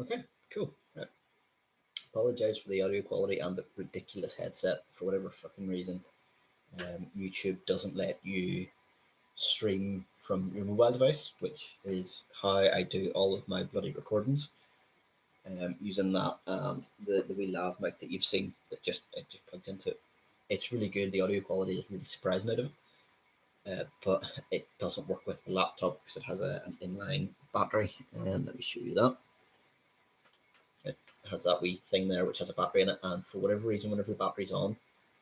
Okay, cool. Right. Apologize for the audio quality and the ridiculous headset. For whatever fucking reason, YouTube doesn't let you stream from your mobile device, which is how I do all of my bloody recordings. Using that the wee lav mic that you've seen that it just plugs into it. It's really good. The audio quality is really surprising out of it, but it doesn't work with the laptop because it has an inline battery. And let me show you that. It has that wee thing there which has a battery in it, and for whatever reason, whenever the battery's on,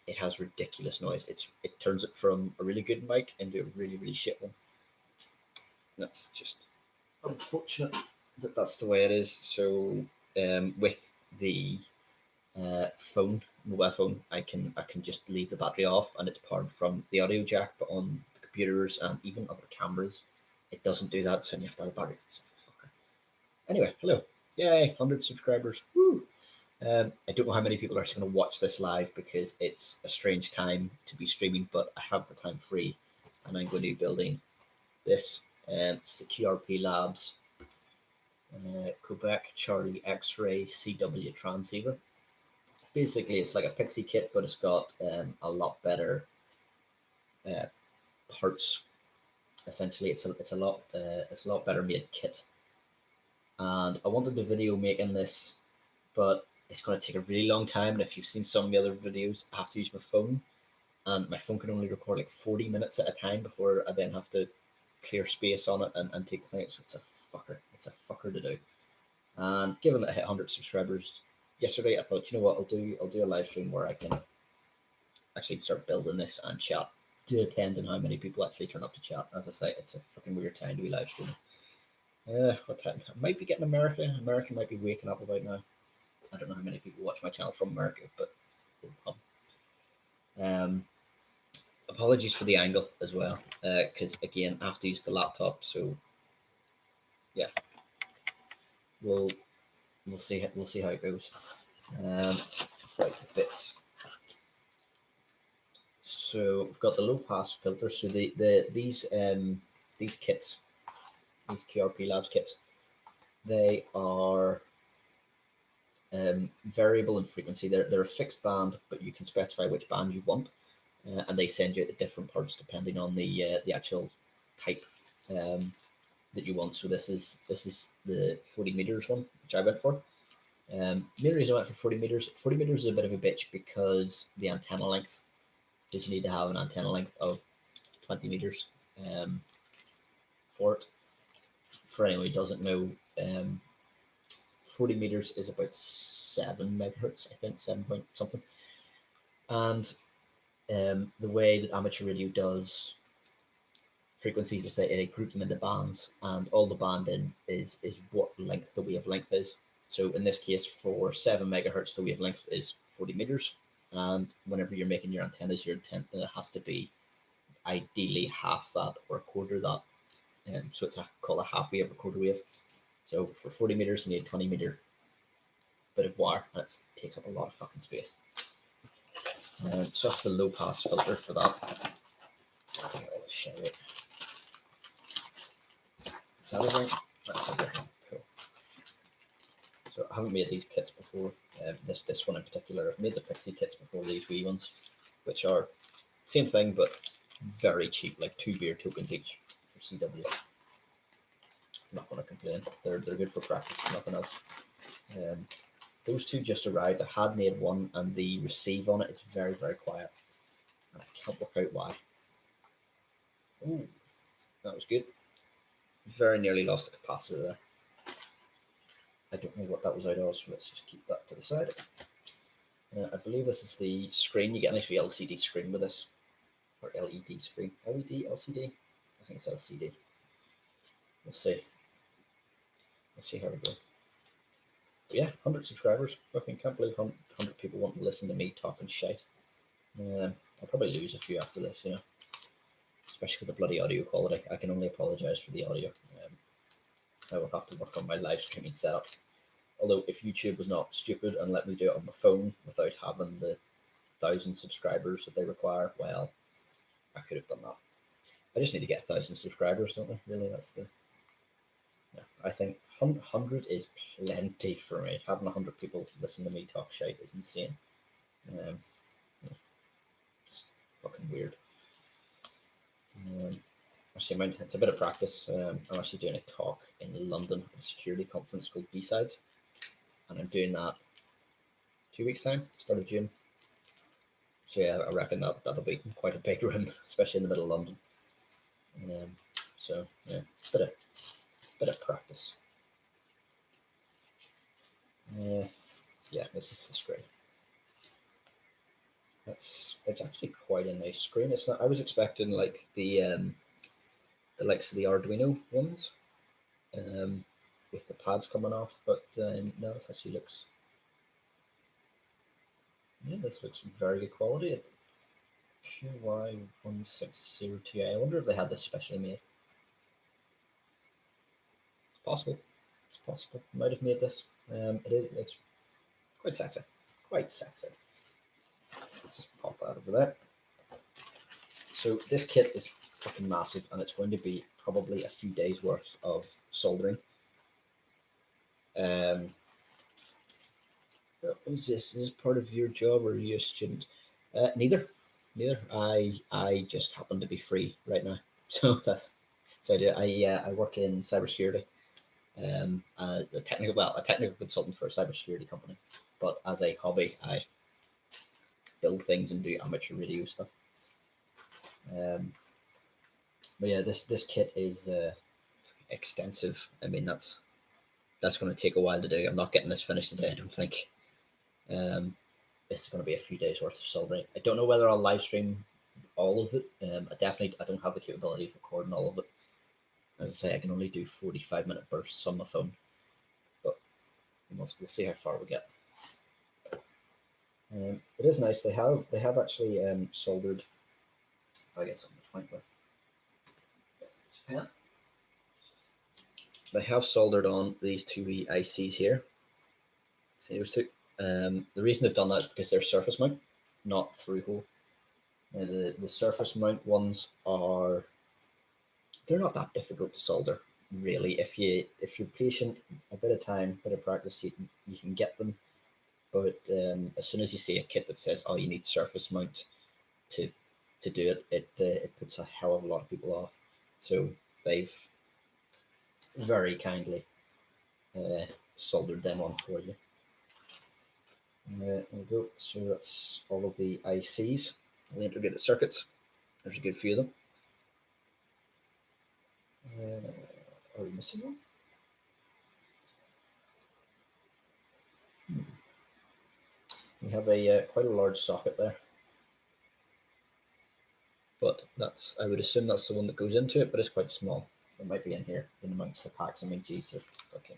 it has ridiculous noise. It turns it from a really good mic into a really really shit one. That's just unfortunate that that's the way it is. So with the mobile phone, I can just leave the battery off and it's powered from the audio jack. But on the computers and even other cameras, it doesn't do that. So you have to have the battery. So, fucker. Anyway, hello, yay, 100 subscribers. Woo! I don't know how many people are actually going to watch this live because it's a strange time to be streaming, but I have the time free, and I'm going to be building this. It's the QRP Labs Quebec Charlie X-ray CW transceiver. Basically, it's like a Pixie kit, but it's got a lot better uh, parts. Essentially, it's a lot better made kit. And I wanted the video making this, but it's going to take a really long time. And if you've seen some of the other videos, I have to use my phone, and my phone can only record like 40 minutes at a time before I then have to clear space on it and take things. So it's a fucker. It's a fucker to do. And given that I hit 100 subscribers yesterday, I thought, you know what, I'll do a live stream where I can actually start building this and chat, depending on how many people actually turn up to chat. As I say, it's a fucking weird time to be live streaming. What time? I might be getting America. America might be waking up about now. I don't know how many people watch my channel from America, but apologies for the angle as well, because again, I have to use the laptop. So yeah, we'll see how it goes. Right, bits. So we've got the low pass filter. So these kits, these QRP Labs kits, they are variable in frequency. They're a fixed band, but you can specify which band you want, and they send you the different parts depending on the actual type that you want. So this is the 40 meters one, which I went for. Main reason I went for 40 meters. 40 meters is a bit of a bitch because the antenna length. Is you need to have an antenna length of 20 meters for it. For anyone who doesn't know, 40 meters is about 7 megahertz, I think, 7 point something. And the way that amateur radio does frequencies is they group them into bands, and all the banding is what length the wavelength is. So in this case, for 7 megahertz, the wavelength is 40 meters. And whenever you're making your antennas, your antenna has to be ideally half that or a quarter that. So it's called a half wave or quarter wave. So for 40 meters, you need a 20 meter bit of wire, and it takes up a lot of fucking space. So that's the low pass filter for that. Okay, I'll show it. Is that everything? That's everything. Cool. So I haven't made these kits before. This one in particular, I've made the Pixie kits before, these wee ones, which are same thing but very cheap, like 2 beer tokens each for CW. I'm not going to complain. They're good for practice, nothing else. Those two just arrived. I had made one, and the receive on it is very very quiet, and I can't work out why. Ooh, that was good. Very nearly lost the capacitor there. I don't know what that was out of, so let's just keep that to the side. I believe this is the screen. You get a nice LCD screen with this, or LED screen. LED, LCD? I think it's LCD. We'll see. Let's see how we go. But yeah, 100 subscribers. Fucking can't believe 100 people want to listen to me talking shit. I'll probably lose a few after this, you know. Especially with the bloody audio quality. I can only apologise for the audio. I will have to work on my live streaming setup. Although if YouTube was not stupid and let me do it on my phone without having the 1,000 subscribers that they require, well, I could have done that. I just need to get 1,000 subscribers, don't I? Really, that's Yeah, I think 100 is plenty for me. Having 100 people listen to me talk shite is insane. Um, yeah, it's fucking weird. Um, actually, it's a bit of practice. I'm actually doing a talk in London at a security conference called B-Sides, and I'm doing that 2 weeks' time, start of June. So yeah, I reckon that'll be quite a big room, especially in the middle of London. Um, so yeah, bit of practice. Yeah, this is the screen. It's actually quite a nice screen. It's not. I was expecting like the likes of the Arduino ones, um, with the pads coming off, but no, this actually looks. Yeah, this looks very good quality. QY1602. I wonder if they had this specially made. It's possible. It's possible. Might have made this. It is. It's quite sexy. Quite sexy. Let's pop that over there. So this kit is fucking massive, and it's going to be probably a few days worth of soldering. Um, is this part of your job, or are you a student? Neither, neither. I just happen to be free right now, so that's so I do. I work in cybersecurity. A technical consultant for a cybersecurity company, but as a hobby, I build things and do amateur radio stuff. But yeah, this kit is extensive. I mean, that's going to take a while to do. I'm not getting this finished today, I don't think. Um, this is going to be a few days worth of soldering. I don't know whether I'll live stream all of it. I don't have the capability of recording all of it. As I say, I can only do 45-minute bursts on my phone, but we'll see how far we get. It is nice. They have actually soldered. I get something to point with. Yeah. They have soldered on these two wee ICs here. See those two? The reason they've done that is because they're surface mount, not through hole. Now the surface mount ones they're not that difficult to solder, really. If you're patient, a bit of time, a bit of practice, you can get them. But as soon as you see a kit that says, "Oh, you need surface mount to do it," it puts a hell of a lot of people off. So they've very kindly uh, soldered them on for you. There we go. So that's all of the ICs, the integrated circuits. There's a good few of them. Are we missing one? We have a quite a large socket there, but I would assume that's the one that goes into it, but it's quite small. It might be in here in amongst the packs. I mean, geez, there's fucking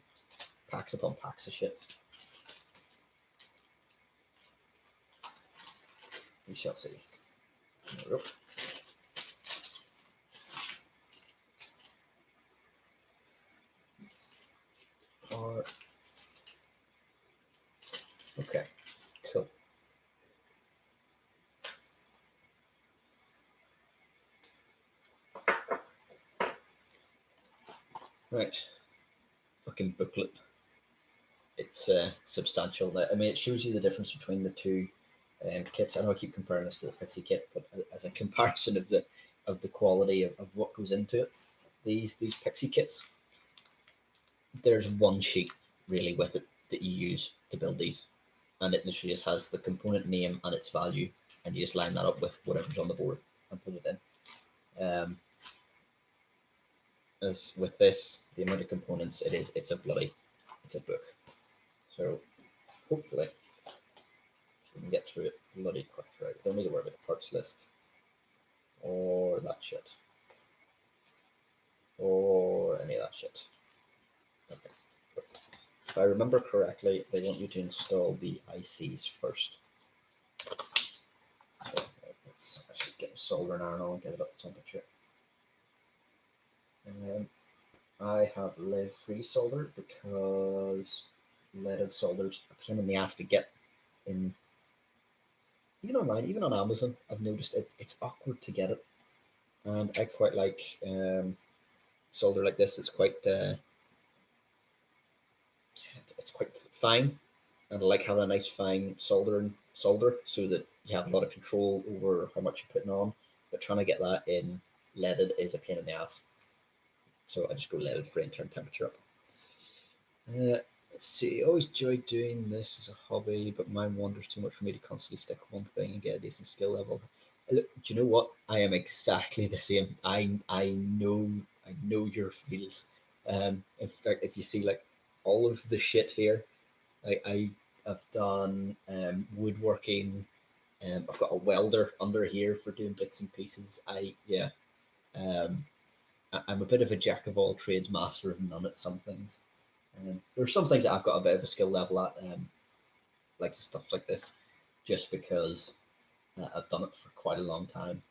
packs upon packs of shit. We shall see. There we go. Okay, cool. Right, fucking booklet. It's substantial. I mean, it shows you the difference between the two kits. I know I keep comparing this to the Pixie kit, but as a comparison of the quality of what goes into it, these Pixie kits, there's one sheet really with it that you use to build these, and it literally just has the component name and its value, and you just line that up with whatever's on the board and put it in. As with this, the amount of components it's a book. So hopefully we can get through it bloody quick. Right, don't need to worry about the parts list or that shit or any of that shit. Okay. If I remember correctly, they want you to install the ICs first. So let's actually get a soldering iron on and get it up to temperature. And I have lead-free solder because leaded solder's a pain in the ass to get in. Even online, even on Amazon, I've noticed it's awkward to get it, and I quite like solder like this. It's quite fine, and I like having a nice fine solder so that you have a lot of control over how much you're putting on. But trying to get that in leaded is a pain in the ass. So I just go leaded free and turn temperature up. Let's see. I always enjoyed doing this as a hobby, but mine wanders too much for me to constantly stick with one thing and get a decent skill level. Look, do you know what? I am exactly the same. I know your feels. In fact, if you see like all of the shit here, I have done woodworking. I've got a welder under here for doing bits and pieces. Um, I'm a bit of a jack of all trades, master of none at some things. There's some things that I've got a bit of a skill level at, like stuff like this, just because I've done it for quite a long time,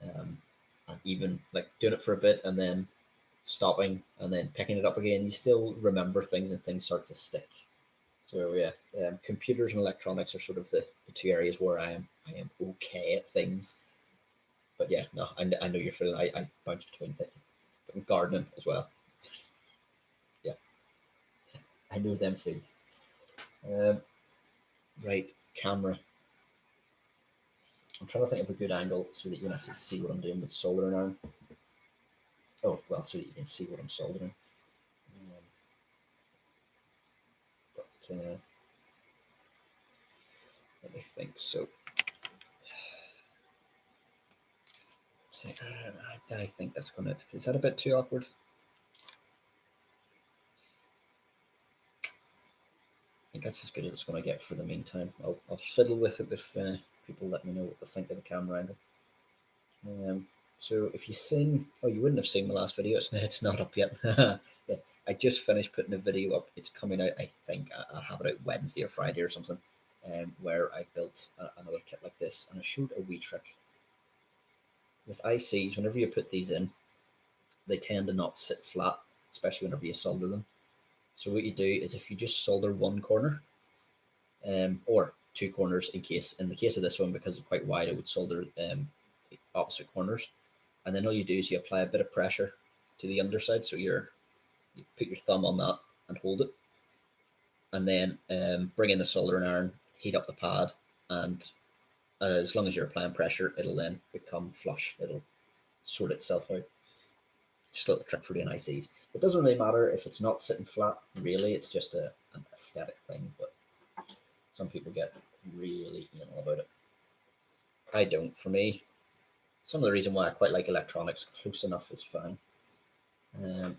um, and even like doing it for a bit and then stopping and then picking it up again, you still remember things and things start to stick. So yeah, computers and electronics are sort of the two areas where I am okay at things. But yeah, no, I know you're feeling. I bounce between things. Gardening as well. Yeah, I know them feels. Um, right, camera. I'm trying to think of a good angle so that you can actually see what I'm doing with soldering iron. Oh, well, so that you can see what I'm soldering. But let me think. So, I think that's gonna. Is that a bit too awkward? I think that's as good as it's gonna get for the meantime. I'll fiddle with it if people let me know what they think of the camera angle. Um, so if you've seen, oh, you wouldn't have seen my last video. It's not up yet. Yeah, I just finished putting a video up. It's coming out. I think I'll have it out Wednesday or Friday or something. Where I built another kit like this, and I showed a wee trick with ICs. Whenever you put these in, they tend to not sit flat, especially whenever you solder them. So what you do is if you just solder one corner, or two corners in the case of this one, because it's quite wide, I would solder opposite corners. And then all you do is you apply a bit of pressure to the underside. So you put your thumb on that and hold it, and then bring in the soldering iron, heat up the pad, and as long as you're applying pressure, it'll then become flush. It'll sort itself out. Just a little trick for doing ICs. It doesn't really matter if it's not sitting flat, really. It's just an aesthetic thing, but some people get really anal about it. I don't. For me, some of the reason why I quite like electronics, close enough is fine. Um,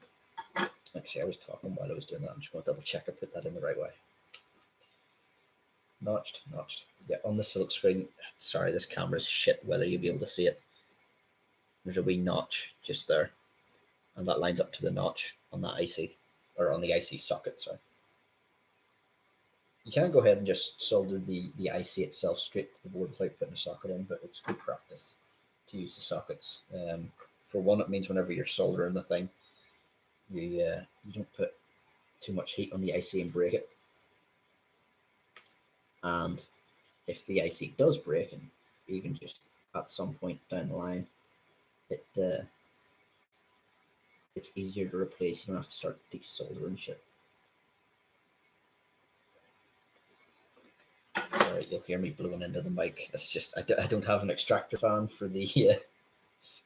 Actually, I was talking while I was doing that. I'm just going to double check I put that in the right way. Notched. Yeah, on the silk screen. Sorry, this camera's shit, whether you'll be able to see it. There's a wee notch just there, and that lines up to the notch on that IC, or on the IC socket, sorry. You can go ahead and just solder the IC itself straight to the board without putting a socket in, but it's good practice to use the sockets. For one, it means whenever you're soldering the thing, you don't put too much heat on the IC and break it. And if the IC does break, and even just at some point down the line, it's easier to replace. You don't have to start desoldering shit. Alright, you'll hear me blowing into the mic. It's just I don't have an extractor fan for the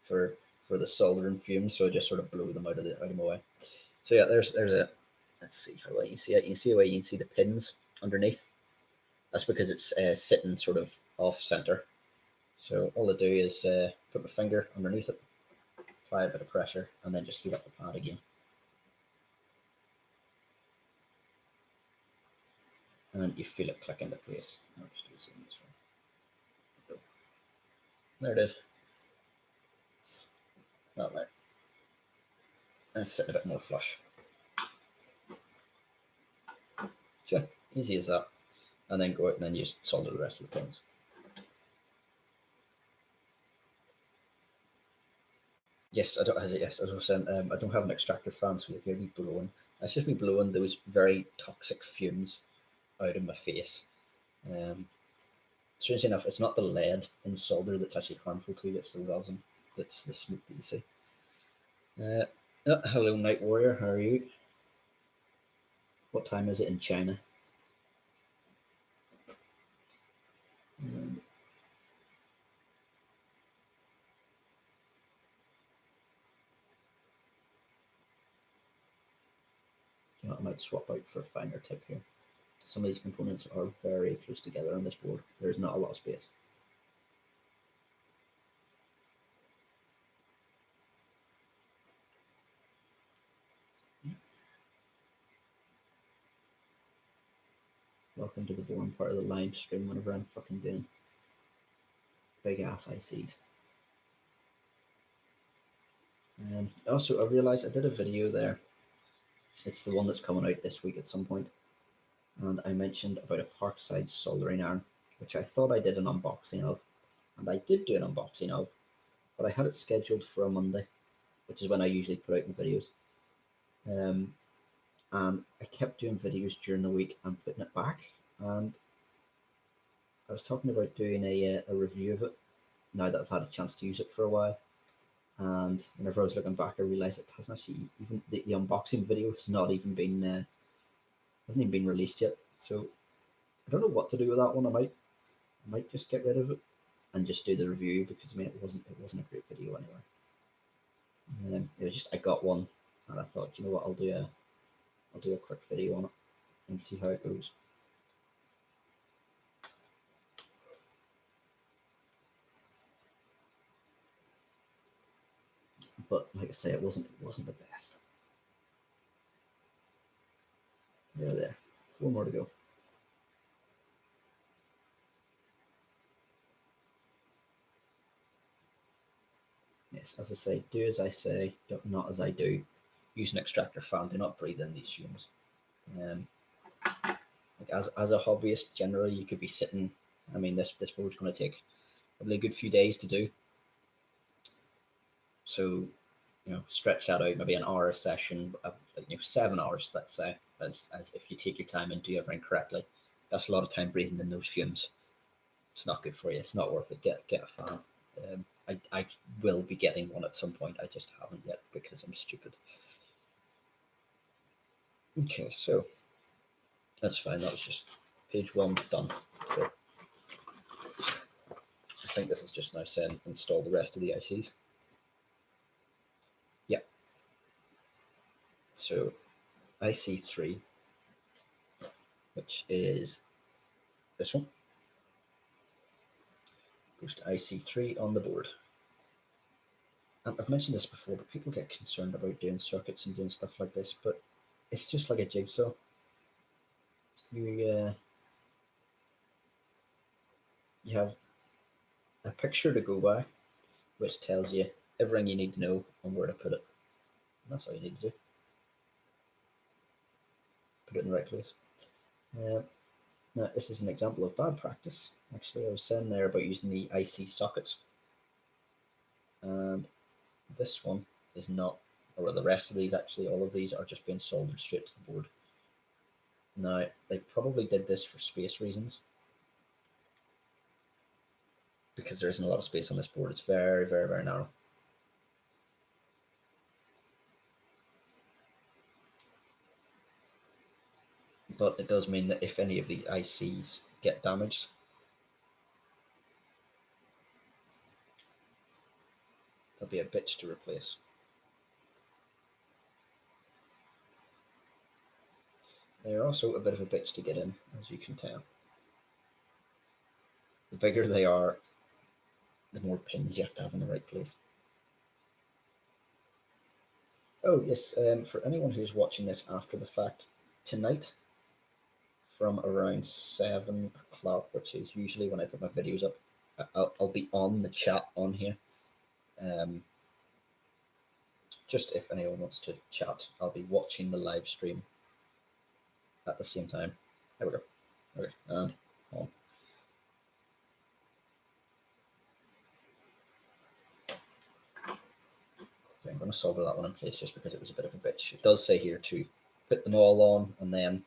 for the soldering fumes, so I just sort of blow them out of my way. So yeah, there's a, let's see how well you can see it. You can see how you can see the pins underneath. That's because it's sitting sort of off center. So all I do is put my finger underneath it, apply a bit of pressure, and then just heat up the pad again. And you feel it click into place. I'll just do the same this one. There it is. It's that way. And it's sitting a bit more flush. Sure, easy as that. And then go out and then just solder the rest of the pins. Yes, I don't. Yes, as I was saying, I don't have an extractor fan, so you'll hear me blowing. That's just me blowing those very toxic fumes out of my face. Strangely enough, it's not the lead in solder that's actually harmful to you; it's the resin that's the smoke that you see. Oh, hello, Night Warrior. How are you? What time is it in China? Um, you know, I might swap out for a finer tip here. Some of these components are very close together on this board. There's not a lot of space. Welcome to the boring part of the live stream whenever I'm fucking doing big ass ICs. Also, I realised I did a video there. It's the one that's coming out this week at some point, and I mentioned about a Parkside soldering iron, which I thought I did an unboxing of, and I did do an unboxing of, but I had it scheduled for a Monday, which is when I usually put out my videos. And I kept doing videos during the week and putting it back, and I was talking about doing a review of it now that I've had a chance to use it for a while. And whenever I was looking back, I realised it hasn't actually even the unboxing video has not even been hasn't even been released yet. So I don't know what to do with that one. I might just get rid of it and just do the review, because I mean it wasn't a great video anyway. It was just I got one and I thought, you know what, I'll do a quick video on it and see how it goes. But like I say, it wasn't the best. There. 4 more to go. Yes, as I say, do as I say, not as I do. Use an extractor fan. Do not breathe in these fumes. Like as a hobbyist, generally you could be sitting. I mean, this board's going to take probably a good few days to do. So, stretch that out, maybe an hour a session, 7 hours, let's say, as if you take your time and do everything correctly. That's a lot of time breathing in those fumes. It's not good for you. It's not worth it. Get a fan. I will be getting one at some point. I just haven't yet because I'm stupid. Okay, so that's fine. That was just page 1 done. So I think this is just now saying install the rest of the ICs. Yeah. So IC3, which is this one, goes to IC3 on the board. And I've mentioned this before, but people get concerned about doing circuits and doing stuff like this, but it's just like a jigsaw. You have a picture to go by, which tells you everything you need to know and where to put it. And that's all you need to do. Put it in the right place. Now, this is an example of bad practice. Actually, I was saying there about using the IC sockets. And this one is not, or the rest of these, actually, all of these are just being soldered straight to the board. Now, they probably did this for space reasons, because there isn't a lot of space on this board. It's very, very, very narrow. But it does mean that if any of these ICs get damaged, they'll be a bitch to replace. They are also a bit of a bitch to get in, as you can tell. The bigger they are, the more pins you have to have in the right place. Oh yes, for anyone who's watching this after the fact, tonight from around 7 o'clock, which is usually when I put my videos up, I'll be on the chat on here. Just if anyone wants to chat, I'll be watching the live stream at the same time. There we go. Okay, and on. Okay, I'm going to solder that one in place just because it was a bit of a bitch. It does say here to put them all on and then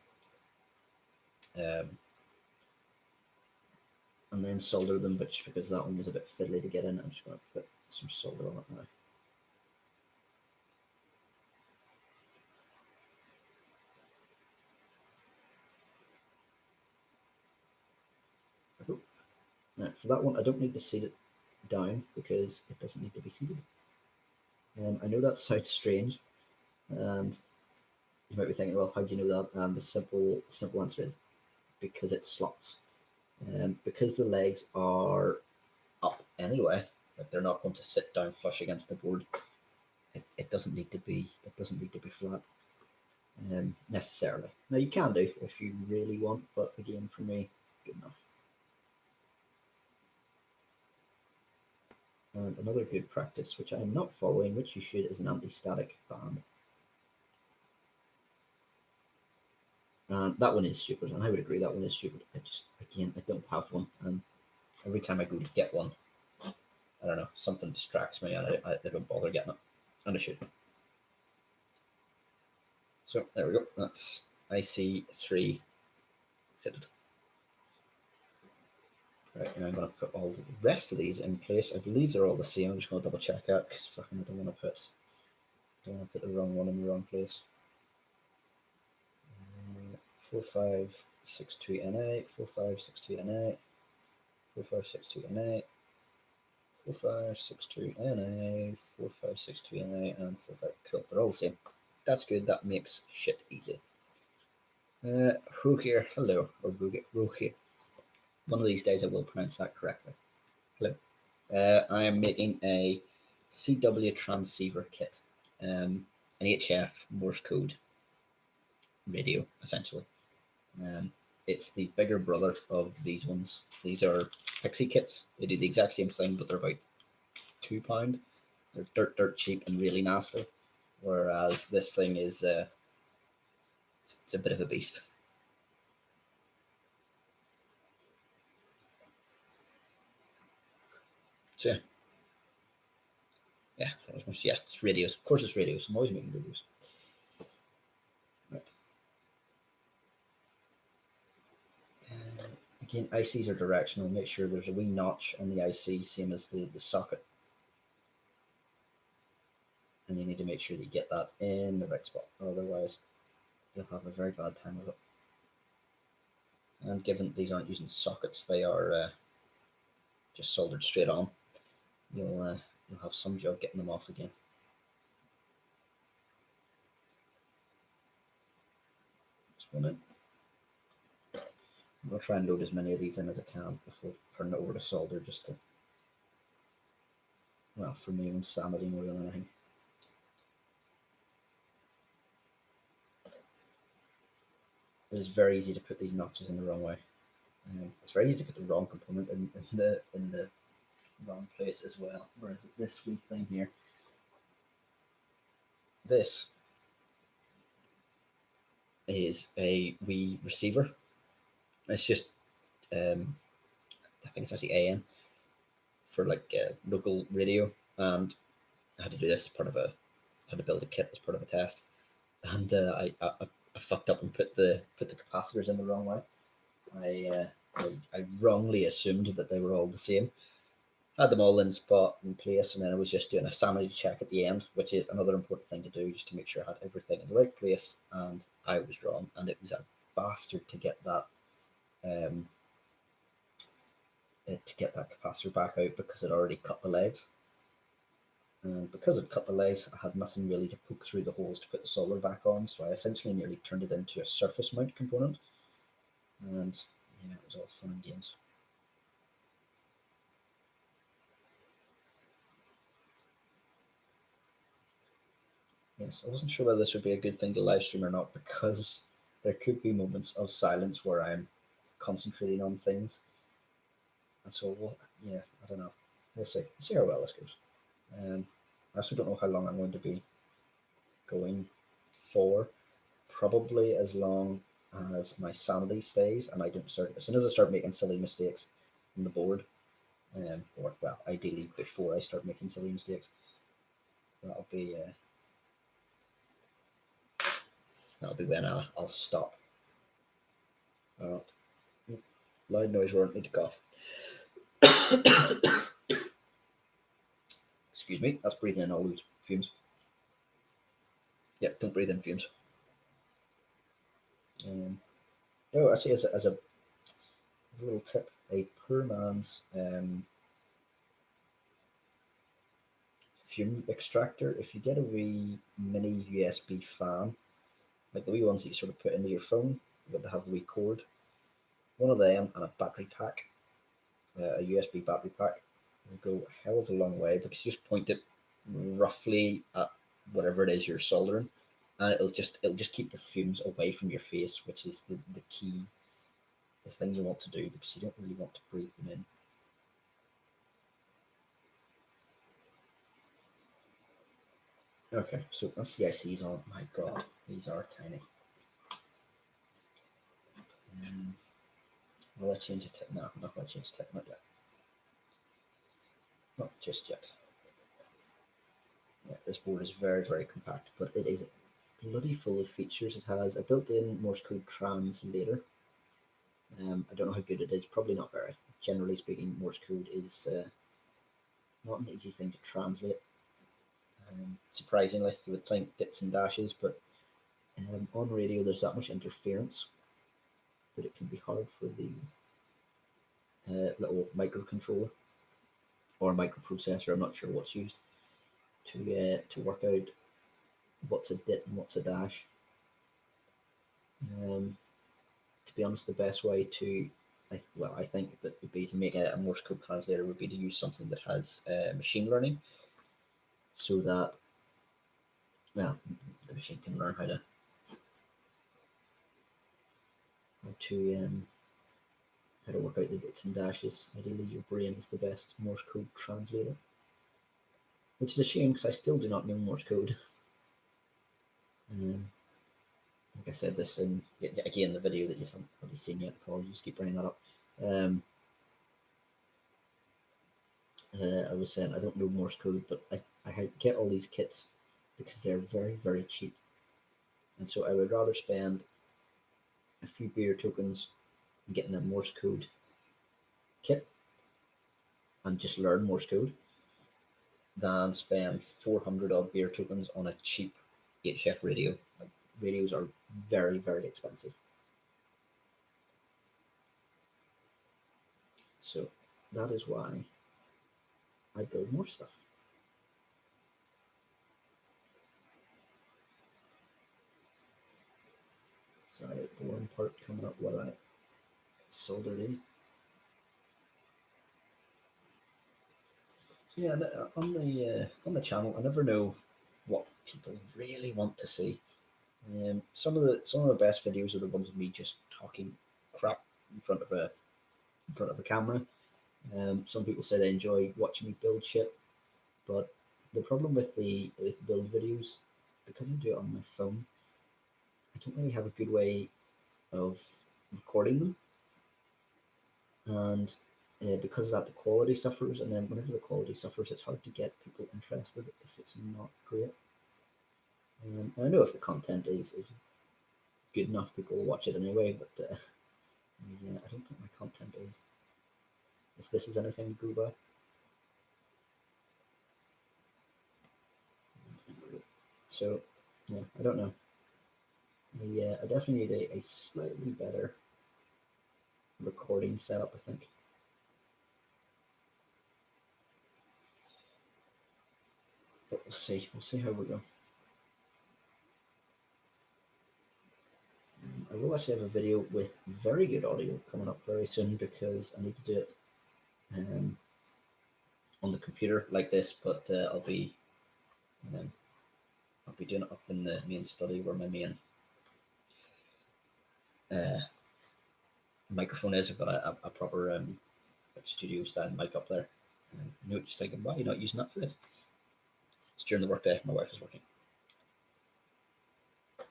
solder them, but just because that one was a bit fiddly to get in, I'm just going to put some solder on it now. For that one, I don't need to seat it down because it doesn't need to be seated. I know that sounds strange, and you might be thinking, well, how do you know that? And the simple answer is because it slots. Because the legs are up anyway, like they're not going to sit down flush against the board. It doesn't need to be flat necessarily. Now you can do if you really want, but again, for me, good enough. And another good practice, which I am not following, which you should, is an anti-static band. And that one is stupid, and I would agree that one is stupid. I don't have one, and every time I go to get one, I don't know, something distracts me, and I don't bother getting it, and I should. So there we go. That's IC3 fitted. Right, now I'm going to put all the rest of these in place. I believe they're all the same. I'm just going to double check out because fucking I don't want to put the wrong one in the wrong place. 4562 NA, 4562 NA, 4562 NA, 4562 NA, 4562 NA, and 45. Cool, they're all the same. That's good. That makes shit easy. Rogier, hello, or Rogier. One of these days I will pronounce that correctly. Hello. I am making a CW transceiver kit, an HF Morse code radio, essentially. It's the bigger brother of these ones. These are Pixie kits. They do the exact same thing, but they're about £2. They're dirt cheap and really nasty. Whereas this thing is it's a bit of a beast. So yeah, it's radios. Of course, it's radios. I'm always making radios. Right. Again, ICs are directional. Make sure there's a wee notch on the IC, same as the socket. And you need to make sure that you get that in the right spot. Otherwise, you'll have a very bad time with it. And given these aren't using sockets, they are just soldered straight on, you'll have some job getting them off again. That's one in. I'm going to try and load as many of these in as I can before turning it over to solder, just to, well, for my own sanity more than anything. It is very easy to put these notches in the wrong way. It's very easy to put the wrong component in the wrong place as well. Whereas this wee thing here, this is a wee receiver. It's just I think it's actually AM for like local radio, and I had to do this as part of I had to build a kit as part of a test, and I fucked up and put the capacitors in the wrong way. I wrongly assumed that they were all the same. Had them all in place, and then I was just doing a sanity check at the end, which is another important thing to do, just to make sure I had everything in the right place. And I was wrong, and it was a bastard to get that capacitor back out because it already cut the legs. And because it cut the legs, I had nothing really to poke through the holes to put the solder back on, so I essentially nearly turned it into a surface mount component. And yeah, it was all fun and games. Yes, I wasn't sure whether this would be a good thing to live stream or not, because there could be moments of silence where I'm concentrating on things. And so, well, yeah, I don't know. We'll see. We'll see how well this goes. I also don't know how long I'm going to be going for. Probably as long as my sanity stays and I don't start. As soon as I start making silly mistakes on the board, or well, ideally before I start making silly mistakes, that'll be when I'll stop. Loud noise warrant, need to cough. Excuse me, that's breathing in all those fumes. Yeah, don't breathe in fumes. Oh, actually, as a little tip, a poor man's fume extractor. If you get a wee mini USB fan, like the wee ones that you sort of put into your phone, but they have the wee cord, one of them and a battery pack, a USB battery pack, will go a hell of a long way, because you just point it roughly at whatever it is you're soldering, and it'll just keep the fumes away from your face, which is the key, the thing you want to do, because you don't really want to breathe them in. Okay, so that's the ICs on. My God, these are tiny. Will I change it? No, I'm not going to change the tip, not yet. Not just yet. Yeah, this board is very, very compact, but it is bloody full of features. It has a built-in Morse code translator. I don't know how good it is. Probably not very. Generally speaking, Morse code is not an easy thing to translate. Surprisingly, you would think bits and dashes, but on radio there's that much interference that it can be hard for the little microcontroller or microprocessor, I'm not sure what's used, to work out what's a dit and what's a dash. To be honest, the best way to, I think that would be to make a Morse code translator would be to use something that has machine learning, so that, well, the machine can learn how to work out the bits and dashes. Ideally, your brain is the best Morse code translator, which is a shame because I still do not know Morse code. Like I said, this in again the video that you haven't probably seen yet. Apologies, keep bringing that up. I was saying I don't know Morse code, but I get all these kits because they're very, very cheap, and so I would rather spend a few beer tokens getting a Morse code kit and just learn Morse code than spend 400 odd beer tokens on a cheap HF radio. Like, radios are very, very expensive. So that is why I build more stuff. Sorry, the one part coming up while I solder these. So yeah, on the channel, I never know what people really want to see. Some of the best videos are the ones of me just talking crap in front of a camera. Some people say they enjoy watching me build shit, but the problem with build videos, because I do it on my phone, I don't really have a good way of recording them, and because of that, the quality suffers. And then whenever the quality suffers, it's hard to get people interested if it's not great. I know if the content is good enough, people will watch it anyway, but yeah, I don't think my content is. If this is anything to go by. So, yeah, I don't know. I definitely need a slightly better recording setup, I think. But we'll see. We'll see how we go. I will actually have a video with very good audio coming up very soon, because I need to do it on the computer like this, but I'll be doing it up in the main study where my main microphone is. I've got a proper studio style mic up there. You're just thinking, why are you not using that for this? It's during the workday. My wife is working,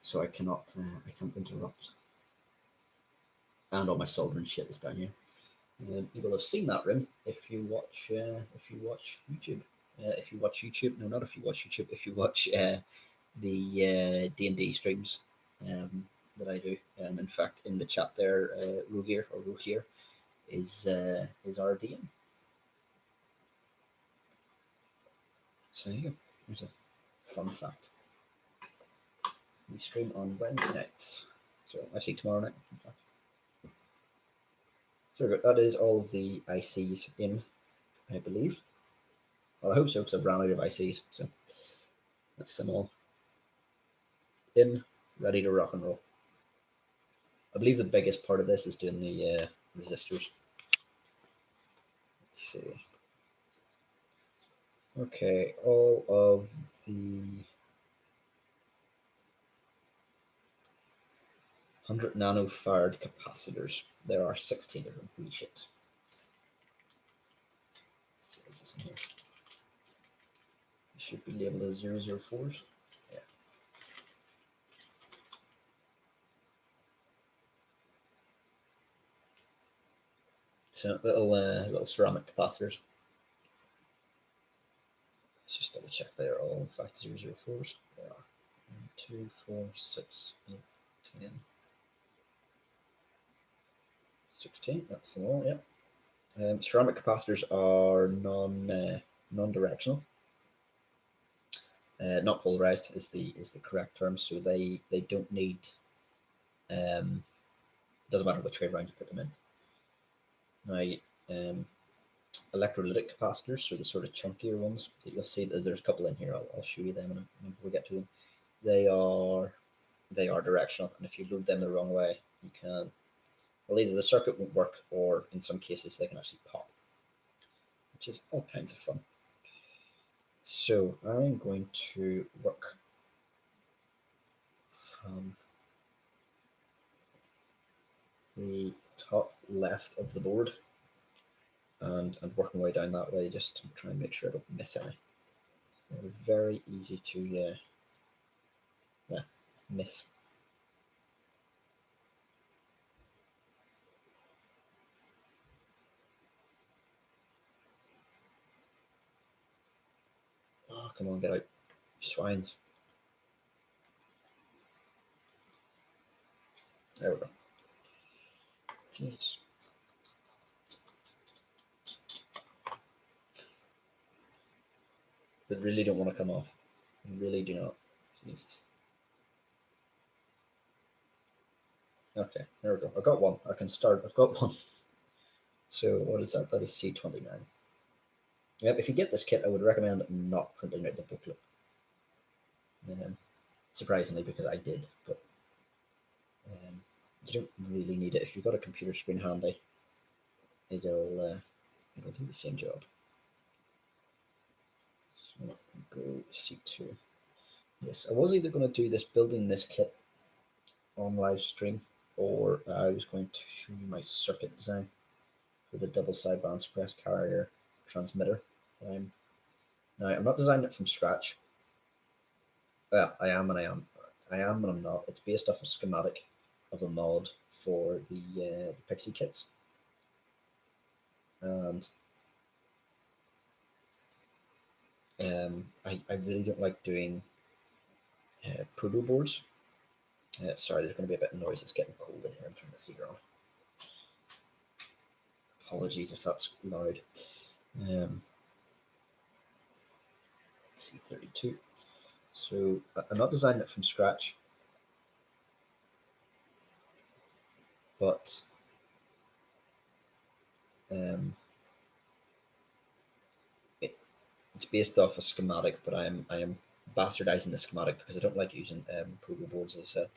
so I can't interrupt. And all my soldering shit is down here. You will have seen that room if you watch YouTube. If you watch YouTube, no, not if you watch YouTube. If you watch the D&D streams that I do. In fact, in the chat there, Rogier is our DM. So yeah, there's a fun fact. We stream on Wednesday nights, so actually tomorrow night, in fact. So that is all of the ICs in, I believe. Well, I hope so, because I've ran out of ICs. So that's them all in, ready to rock and roll. I believe the biggest part of this is doing the resistors. Let's see. Okay, all of the 100 nanofarad capacitors. There are 16 of them. Holy shit. What's this in here? It should be labeled as 004s. Yeah. So little ceramic capacitors. Let's just double check they are all in fact 004s. They are. 1, 2, 4, 6, 8, 10. 16, that's the one, yeah. Ceramic capacitors are non-directional. Not polarized is the correct term, so they don't need doesn't matter which way around you put them in. Now, electrolytic capacitors, so the sort of chunkier ones that you'll see, there's a couple in here. I'll show you them when we get to them. They are directional, and if you load them the wrong way, you can, well, either the circuit won't work, or in some cases they can actually pop, which is all kinds of fun. So I'm going to work from the top left of the board and working my way down that way, just to try and make sure I don't miss any. So they're very easy to miss. Oh, come on, get out, swines. There we go. Jesus. They really don't want to come off. They really do not. Jesus. Okay, there we go. I've got one. I can start. I've got one. So what is that? That is C29. Yep, if you get this kit, I would recommend not printing out the booklet. Surprisingly, because I did, but you don't really need it. If you've got a computer screen handy, it'll do the same job. So go C2. Yes, I was either going to do this building this kit on live stream, or I was going to show you my circuit design for the double sideband suppressed carrier transmitter. Now I'm not designing it from scratch. Well, I am and I am. I am and I'm not. It's based off a schematic of a mod for the Pixie kits, and I really don't like doing proto boards. Sorry, there's going to be a bit of noise. It's getting cold in here. I'm turning the heater on. Apologies if that's loud. C32. So I'm not designing it from scratch, but it's based off a schematic. But I am bastardizing the schematic because I don't like using proto boards. As I said,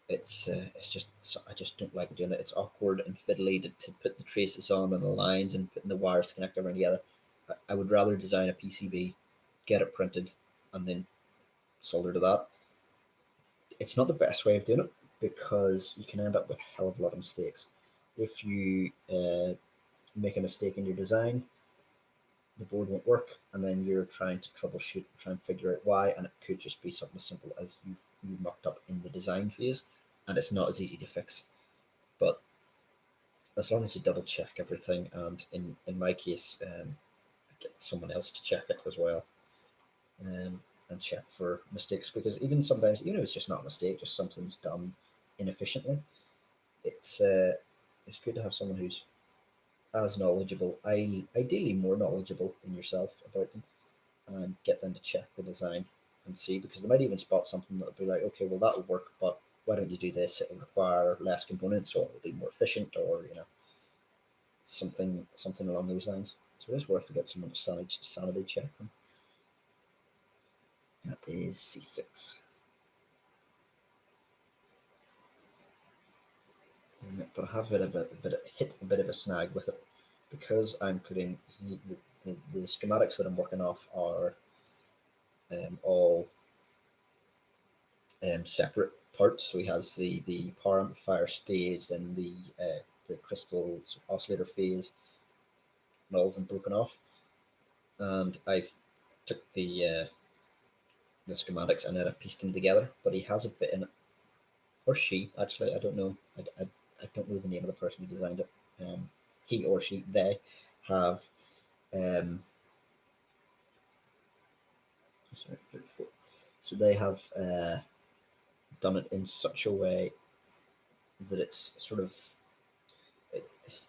it's just, I just don't like doing it. It's awkward and fiddly to put the traces on and the lines and putting the wires to connect everything together. I would rather design a PCB, get it printed, and then solder to that. It's not the best way of doing it because you can end up with a hell of a lot of mistakes. If you make a mistake in your design, the board won't work, and then you're trying to troubleshoot, try and figure out why, and it could just be something as simple as you mucked up in the design phase, and it's not as easy to fix. But as long as you double check everything, and in my case, I get someone else to check it as well, and check for mistakes, because even sometimes, it's just not a mistake, just something's done inefficiently. It's good to have someone who's as knowledgeable, ideally more knowledgeable than yourself about them, and get them to check the design and see, because they might even spot something that'll be like, okay, well that'll work, but why don't you do this? It'll require less components, so it'll be more efficient, or something along those lines. So it is worth to get someone to sanity check them. That is C6. But I have hit a bit of a snag with it because I'm putting the schematics that I'm working off are all separate parts. So he has the power amplifier stage, then the crystal oscillator phase, and all of them broken off. And I've took the schematics and then I've pieced them together. But he has a bit in it, or she actually, I don't know. I don't know the name of the person who designed it. He or she, they have sorry, 34. So they have done it in such a way that it's sort of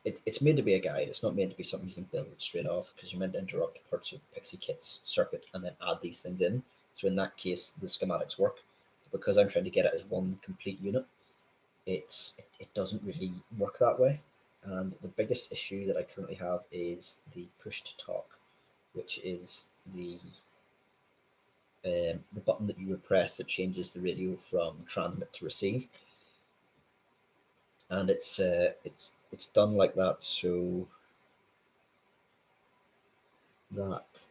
it's made to be a guide. It's not meant to be something you can build straight off because you're meant to interrupt parts of Pixie Kit's circuit and then add these things in. So in that case, the schematics work. But because I'm trying to get it as one complete unit, it doesn't really work that way. And the biggest issue that I currently have is the push to talk, which is the button that you would press that changes the radio from transmit to receive, and it's done like that so that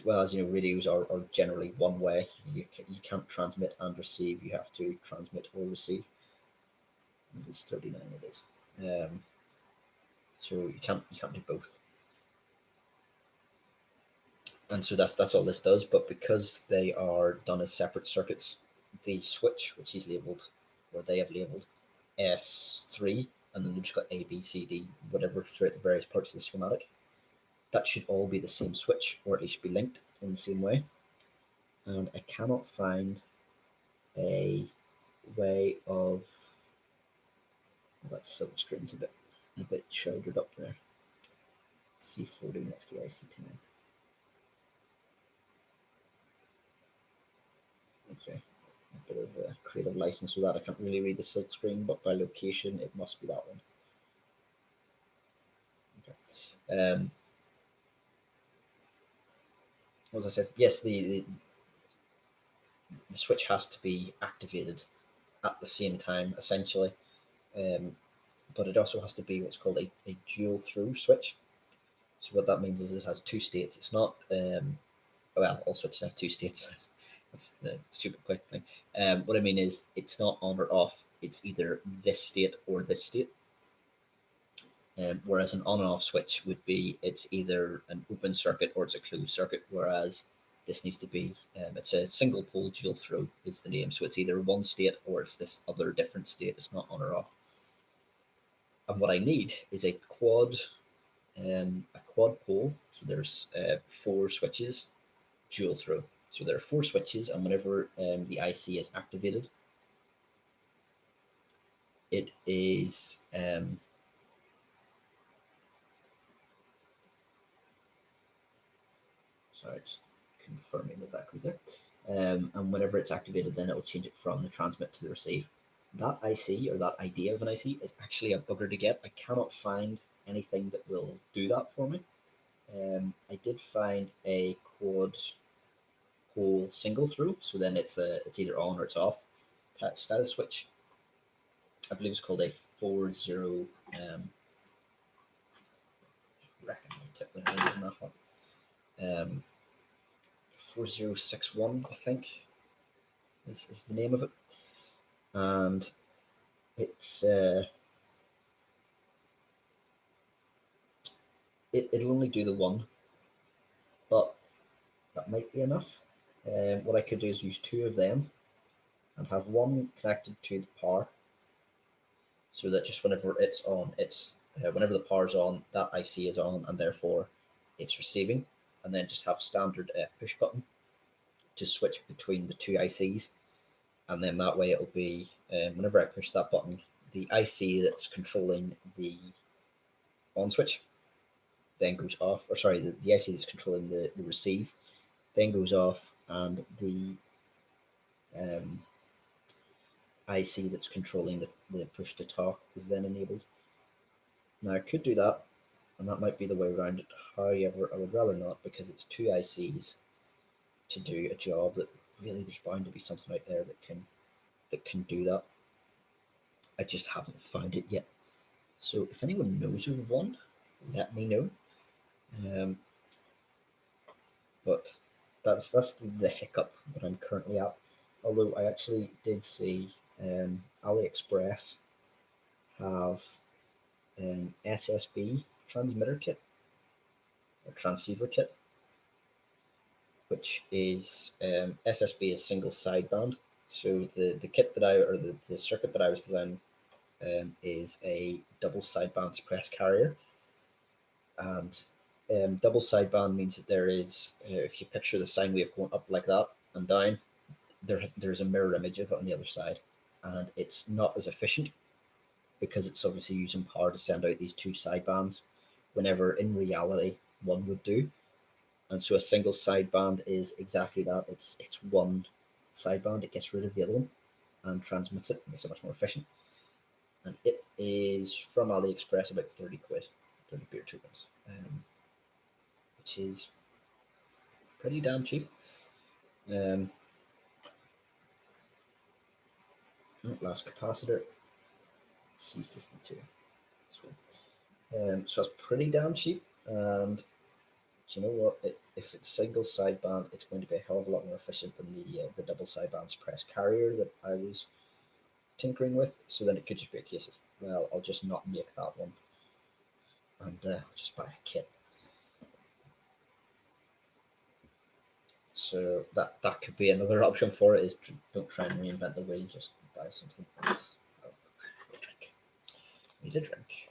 well, as you know, radios are generally one way. You can't transmit and receive. You have to transmit or receive. It's 39. It is. So you can't do both. And so that's all this does. But because they are done as separate circuits, the switch, which is labeled, or they have labeled S3, and then they've just got A, B, C, D, whatever throughout the various parts of the schematic, that should all be the same switch, or at least be linked in the same way. And I cannot find a way of that silk screen's a bit shouldered up there. C40 next to IC10. Okay, a bit of a creative license for that. I can't really read the silk screen, but by location, it must be that one. Okay. As I said, yes, the switch has to be activated at the same time, essentially. But it also has to be what's called a dual through switch. So what that means is it has two states. It's not well, all switches have two states. That's the stupid question thing. What I mean is it's not on or off. It's either this state or this state. Whereas an on and off switch would be it's either an open circuit or it's a closed circuit. Whereas this needs to be it's a single pole dual through is the name. So it's either one state or it's this other different state. It's not on or off. And what I need is a quad pole. So there's 4 switches dual through. So there are 4 switches, and whenever the IC is activated, it is sorry, just confirming that goes there. And whenever it's activated, then it will change it from the transmit to the receive. That IC, or that idea of an IC, is actually a bugger to get. I cannot find anything that will do that for me. I did find a quad pole single through, so then it's either on or it's off style switch. I believe it's called a 40 4061, I think is the name of it, and it's it'll only do the one, but that might be enough. What I could do is use 2 of them and have one connected to the power, so that just whenever it's on, it's whenever the power's on, that IC is on, and therefore it's receiving, and then just have a standard push button to switch between the 2 ICs, and then that way it'll be whenever I push that button, the IC that's controlling the on switch then goes off, or sorry, the IC that's controlling the receive then goes off, and the IC that's controlling the push to talk is then enabled. Now I could do that, and that might be the way around it. However, I would rather not, because it's two ICs to do a job that really there's bound to be something out there that can do that. I just haven't found it yet. So if anyone knows of one, let me know. Um, but that's the hiccup that I'm currently at. Although I actually did see AliExpress have an SSB transmitter kit or transceiver kit, which is SSB is single sideband. So the kit that the circuit that I was designing is a double sideband suppressed carrier, and double sideband means that there is, if you picture the sine wave going up like that and down, there's a mirror image of it on the other side, and it's not as efficient because it's obviously using power to send out these two sidebands, whenever in reality one would do. And so a single sideband is exactly that. It's one sideband. It gets rid of the other one and transmits it, makes it much more efficient. And it is from AliExpress, about 30 quid, 30 beer tokens, which is pretty damn cheap. Um, last capacitor, C52. So it's pretty damn cheap. And do you know what? If it's single sideband, it's going to be a hell of a lot more efficient than the double sideband suppressed carrier that I was tinkering with. So then it could just be a case of, well, I'll just not make that one and just buy a kit. So that could be another option for it, is don't try and reinvent the wheel, just buy something else. Oh, need a drink. Need a drink.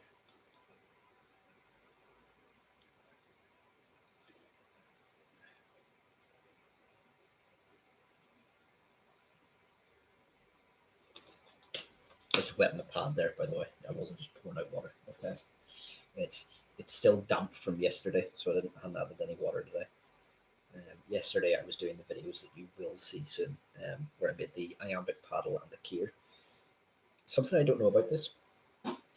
I was wetting the pad there, by the way. I wasn't just pouring out water. Okay, it's it's still damp from yesterday, so I hadn't added any water today. Yesterday I was doing the videos that you will see soon, where I made the iambic paddle and the keyer. Something I don't know about this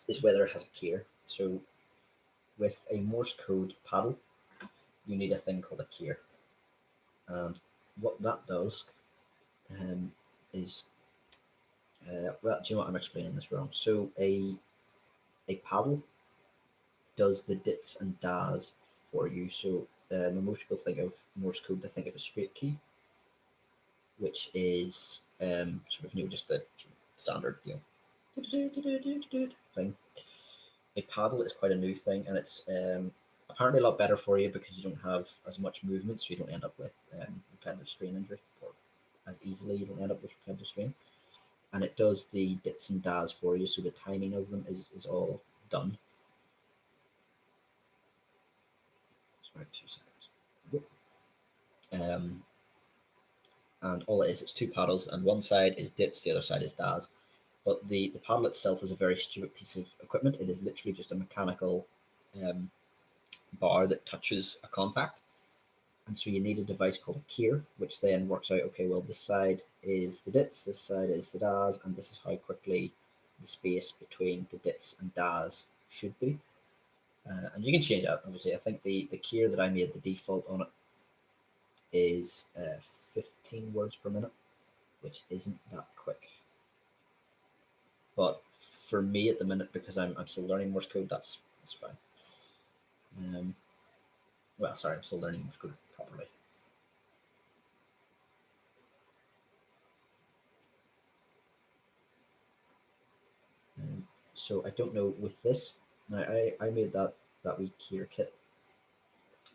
is whether it has a keyer. So with a Morse code paddle, you need a thing called a keyer, and what that does is, well, do you know what, I'm explaining this wrong? So a paddle does the dits and das for you. So when most people think of Morse code, they think of a straight key, which is sort of, just the standard, thing. A paddle is quite a new thing, and it's apparently a lot better for you because you don't have as much movement, so you don't end up with repetitive strain injury, or as easily you don't end up with repetitive strain. And it does the dits and das for you, so the timing of them is all done. Sorry, 2 seconds. And all it is, it's two paddles, and one side is dits, the other side is das. But the paddle itself is a very stupid piece of equipment. It is literally just a mechanical um, bar that touches a contact. And so you need a device called a keyer, which then works out, okay, well, this side is the dits, this side is the das, and this is how quickly the space between the dits and das should be. And you can change that, obviously. I think the keyer that I made, the default on it, is 15 words per minute, which isn't that quick. But for me at the minute, because I'm still learning Morse code, that's fine. Well, sorry, I'm still learning Morse code properly. So I don't know with this. Now I made that wee keyer kit,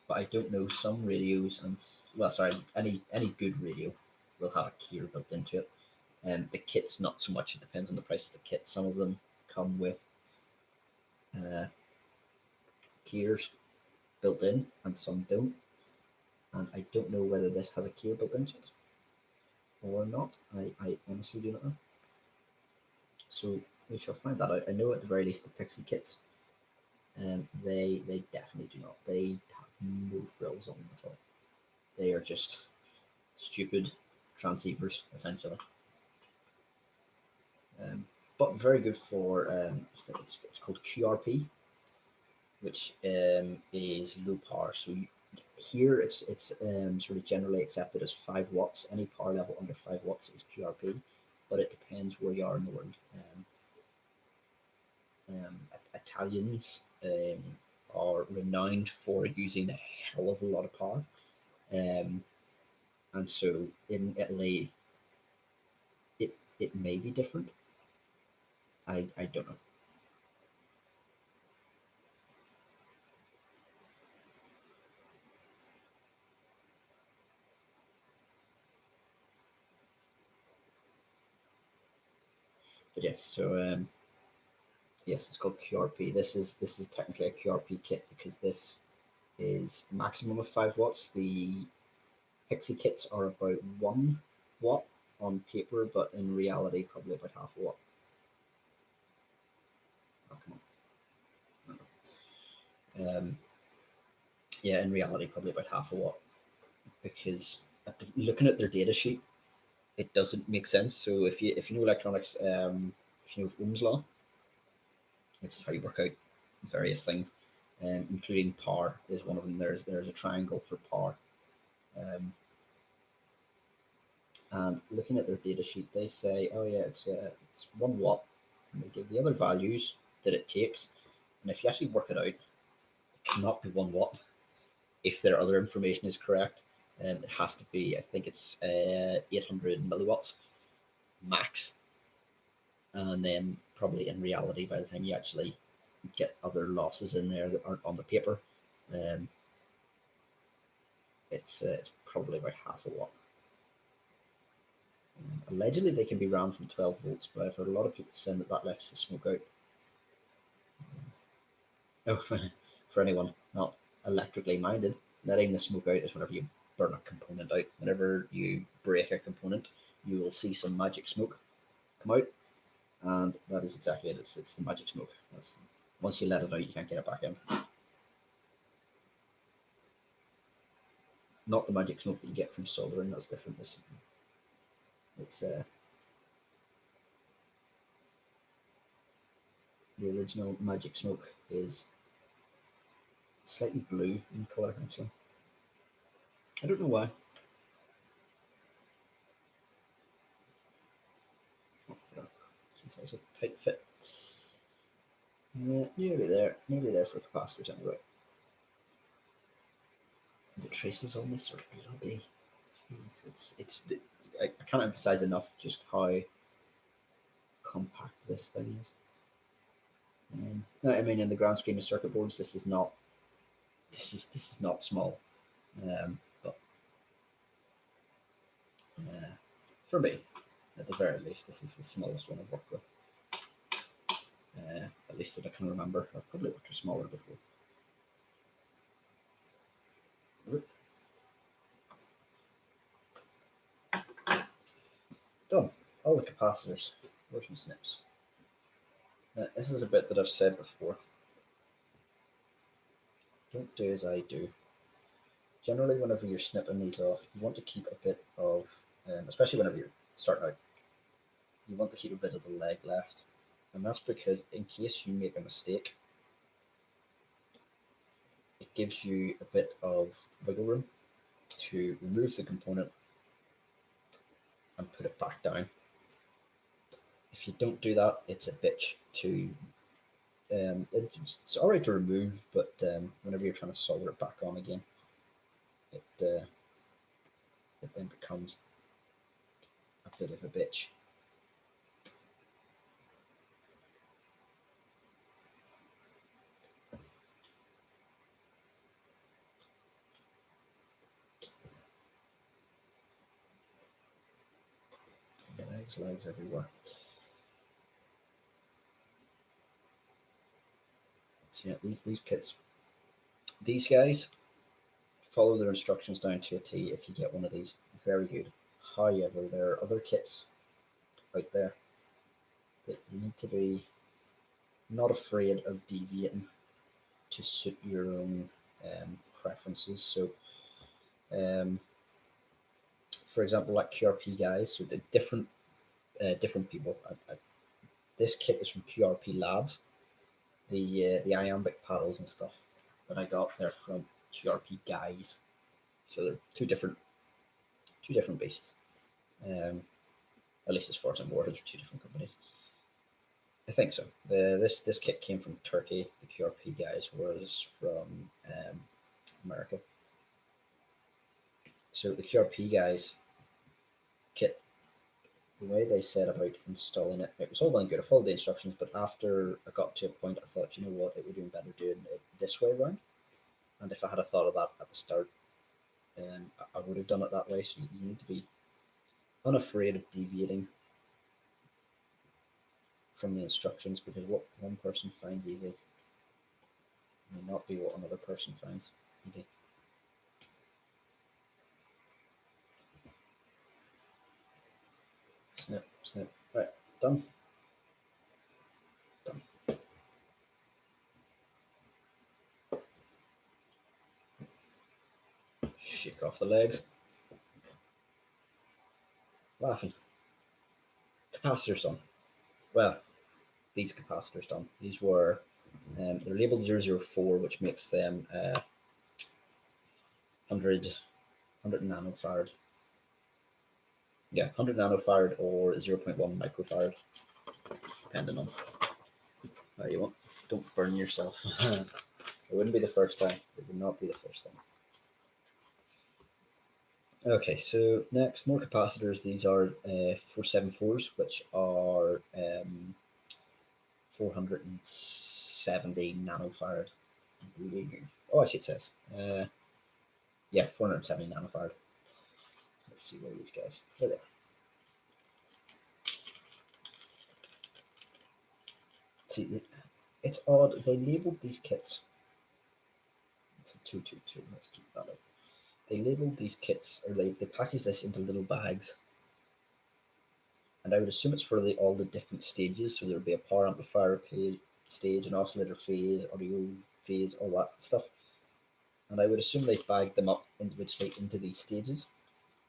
but I don't know, some radios, and well, sorry, any good radio will have a keyer built into it. And the kit's not so much. It depends on the price of the kit. Some of them come with uh, keyers built in, and some don't. And I don't know whether this has a keyer built into it or not. I honestly do not know. So we shall find that out. I know at the very least the Pixie kits, they definitely do not. They have no frills on them at all. They are just stupid transceivers essentially. Um, but very good for, it's called QRP, which is low power. So here it's sort of generally accepted as 5 watts. Any power level under 5 watts is QRP, but it depends where you are in the world. Italians are renowned for using a hell of a lot of power, um, and so in Italy, it may be different. I don't know. But yes, so yes, it's called QRP. This is technically a QRP kit because this is maximum of 5 watts. The Pixie kits are about 1 watt on paper, but in reality, probably about half a watt. Oh, come on. Yeah, in reality, probably about half a watt because looking at their data sheet, it doesn't make sense. So if you know electronics, if you know Ohm's law, which is how you work out various things, including power is one of them. There's a triangle for power. Um, and looking at their data sheet, they say, oh yeah, it's 1 watt, and they give the other values that it takes. And if you actually work it out, it cannot be 1 watt if their other information is correct. It has to be, I think it's 800 milliwatts max, and then probably in reality, by the time you actually get other losses in there that aren't on the paper, um, it's probably about half a watt. Allegedly, they can be ran from 12 volts, but I've heard a lot of people saying that that lets the smoke out. Oh, for anyone not electrically minded, letting the smoke out is whenever you burn a component out. Whenever you break a component, you will see some magic smoke come out, and that is exactly it. It's the magic smoke. Once you let it out, you can't get it back in. Not the magic smoke that you get from soldering. That's different. It's the original magic smoke is slightly blue in color. Actually, I don't know why. Since it's a tight fit. Nearly there for capacitors anyway. The traces on this are bloody. Jeez, I can't emphasize enough just how compact this thing is. I mean, in the grand scheme of circuit boards, this is not small, but uh, for me, at the very least, this is the smallest one I've worked with. At least that I can remember. I've probably worked with smaller before. Done. All the capacitors. Where's my snips? This is a bit that I've said before. Don't do as I do. Generally, whenever you're snipping these off, you want to keep a bit of, especially whenever you're starting out, you want to keep a bit of the leg left. And that's because in case you make a mistake, it gives you a bit of wiggle room to remove the component and put it back down. If you don't do that, it's a bitch to. It's alright to remove, but whenever you're trying to solder it back on again, it then becomes a bit of a bitch. Legs everywhere. So yeah, these kits, these guys follow their instructions down to a T. If you get one of these, very good. However, there are other kits out there that you need to be not afraid of deviating to suit your own preferences. So, um, for example, like QRP guys, so the different people. This kit is from QRP Labs, the iambic paddles and stuff that I got. They're from QRP Guys, so they're two different beasts. At least as far as I'm aware, they're two different companies. I think so. This kit came from Turkey. The QRP Guys was from America. So the QRP Guys kit, the way they said about installing it, it was all well and good. I followed the instructions, but after I got to a point, I thought, you know what, it would be better doing it this way around. And if I had a thought of that at the start, I would have done it that way. So you need to be unafraid of deviating from the instructions, because what one person finds easy may not be what another person finds easy. Snip, snip. Right, done. Done. Shake off the legs. Laughing. Capacitors done. Well, these capacitors done. These were they're labeled 004, which makes them 100 nanofarad. Yeah, 100 nanofarad or 0.1 microfarad, depending on how you want. Don't burn yourself. It wouldn't be the first time. It would not be the first time. Okay, so next, more capacitors. These are 474s, which are 470 nanofarad. Oh, actually it says. Yeah, 470 nanofarad. Let's see where these guys. There they are. See, it's odd. They labeled these kits. It's a 222. Let's keep that up. They labeled these kits, or they packaged this into little bags. And I would assume it's for all the different stages. So there would be a power amplifier stage, an oscillator phase, audio phase, all that stuff. And I would assume they bagged them up individually into these stages.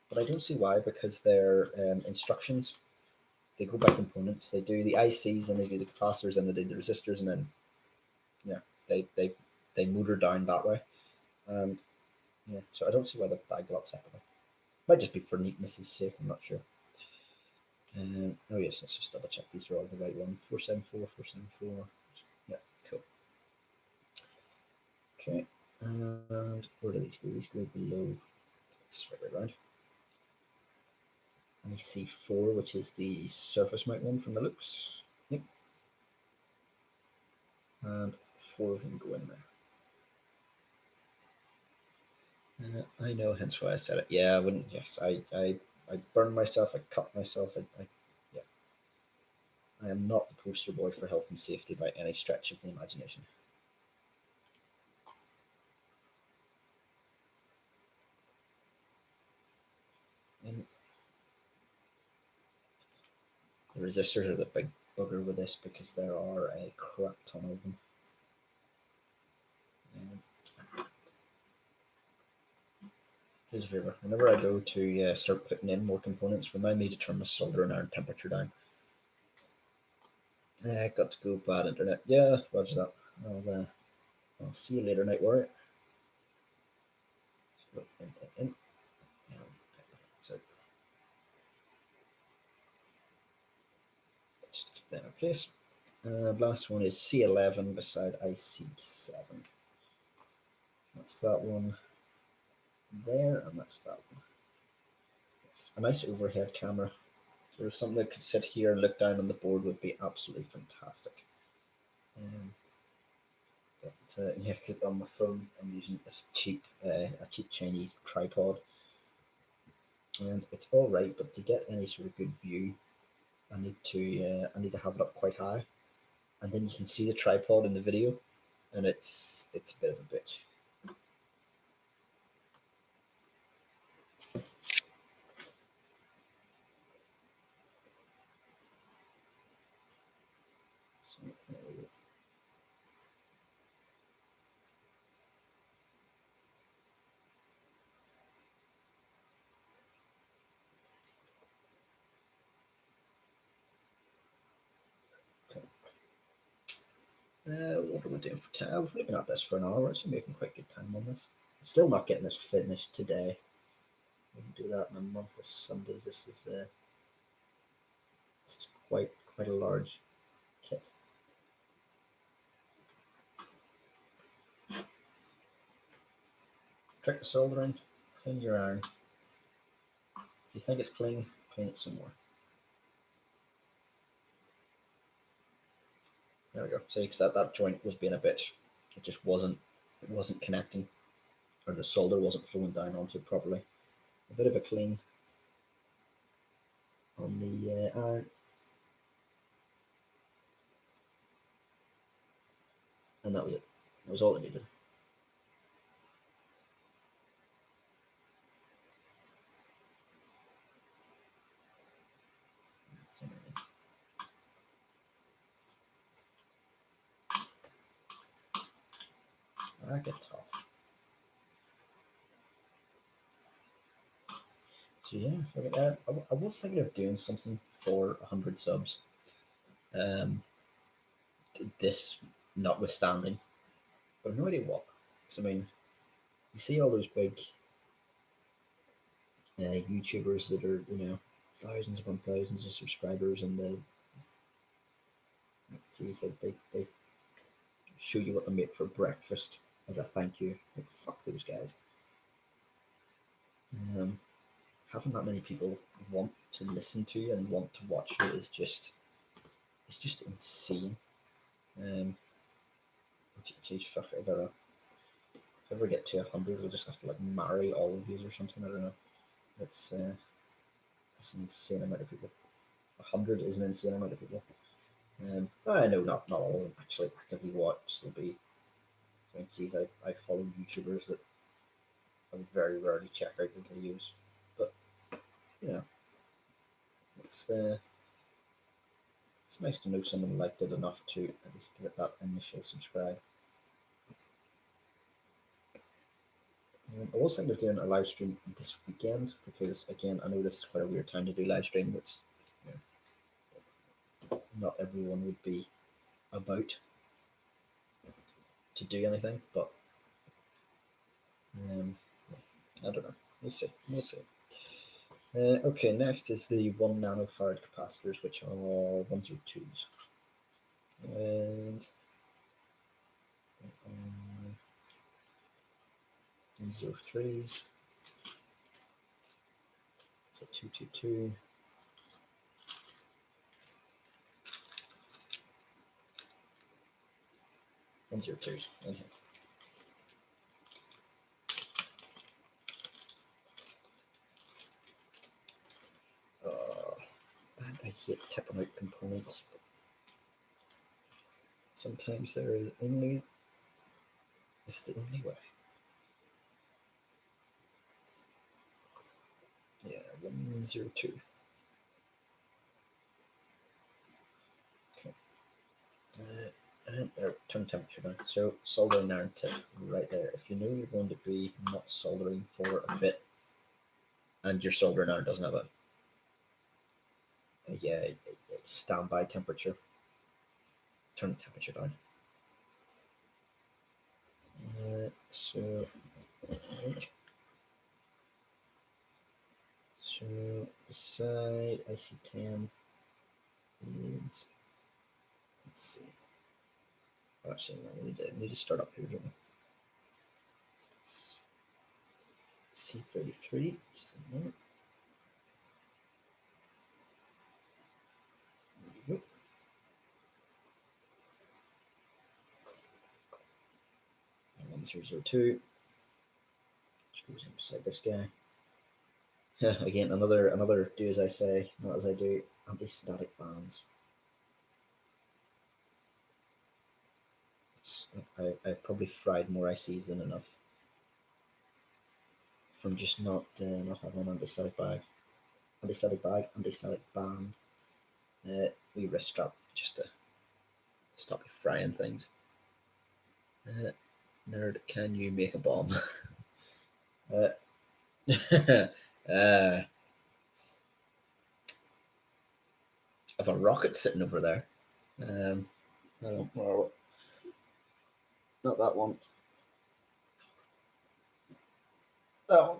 But I don't see why, because their instructions, they go by components. They do the ICs, and they do the capacitors, and they do the resistors, and then they motor down that way. And yeah, so I don't see why they're bagged up separately. Might just be for neatness' sake. I'm not sure. Oh yes, let's just double check these are all the right one. 474, 474. Yeah, cool. Okay, and where do these go? These go below. It's right around. IC4, which is the surface mount one from the looks. Yep. And 4 of them go in there. I know, hence why I said it. Yeah, I wouldn't. Yes, I burned myself. I cut myself. Yeah. I am not the poster boy for health and safety by any stretch of the imagination. And the resistors are the big bugger with this, because there are a crap ton of them. Here's a favour. Whenever I go to start putting in more components, remind me to turn my soldering iron temperature down. Got to go, bad internet. Yeah, roger that. I'll see you later, Night Warrior. So just keep that in place. Last one is C11 beside IC7. That's that one there, and that's that one. Yes. A nice overhead camera. So if something that could sit here and look down on the board would be absolutely fantastic. But yeah, on my phone I'm using a cheap Chinese tripod, and it's all right. But to get any sort of good view, I need to have it up quite high, and then you can see the tripod in the video, and it's a bit of a bitch. What are we doing for time? I was looking at this for an hour. We're actually making quite good time on this. Still not getting this finished today. We can do that in a month of Sundays. This is quite a large kit. Trick the soldering, clean your iron. If you think it's clean it some more. There we go. So you can that joint was being a bitch. It just wasn't connecting, or the solder wasn't flowing down onto it properly. A bit of a clean on the iron, and that was it. That was all it needed. I get tough. So yeah, I was thinking of doing something for 100 subs. This notwithstanding, but I've no idea what. So I mean, you see all those big YouTubers that are thousands upon thousands of subscribers, and they show you what they make for breakfast as a thank you. Like, fuck those guys. Having that many people want to listen to you and want to watch you is just insane. Geez, fuck, I gotta. If I ever get to 100, we'll just have to like marry all of you or something. I don't know. That's an insane amount of people. 100 is an insane amount of people. I know not all of them actually actively watch. There'll be, geez, I follow YouTubers that I very rarely check out their videos, but it's nice to know someone liked it enough to at least give it that initial subscribe. I was thinking of doing a live stream this weekend because, again, I know this is quite a weird time to do live stream, which not everyone would be about to do anything, but I don't know. We'll see. Okay, next is the 1 nanofarad capacitors, which are 102s. And 103s. It's a 222. And 02s in here. I hate tipping out components. Sometimes it's the only way. Yeah, 102. Okay. And there, turn temperature down. So soldering iron tip right there. If you know you're going to be not soldering for a bit, and your soldering iron doesn't have a standby temperature, turn the temperature down. So beside IC10 is, let's see. Actually, no, we need to start up here, don't we? C33. Just a minute. There we go. 1002. Which goes in beside this guy. Again, another do as I say, not as I do. Anti-static bands. I've probably fried more ICs than enough from just not having an anti-static band. We wrist strap just to stop you frying things. Nerd, can you make a bomb? I've a rocket sitting over there. I don't know. not that one. That one.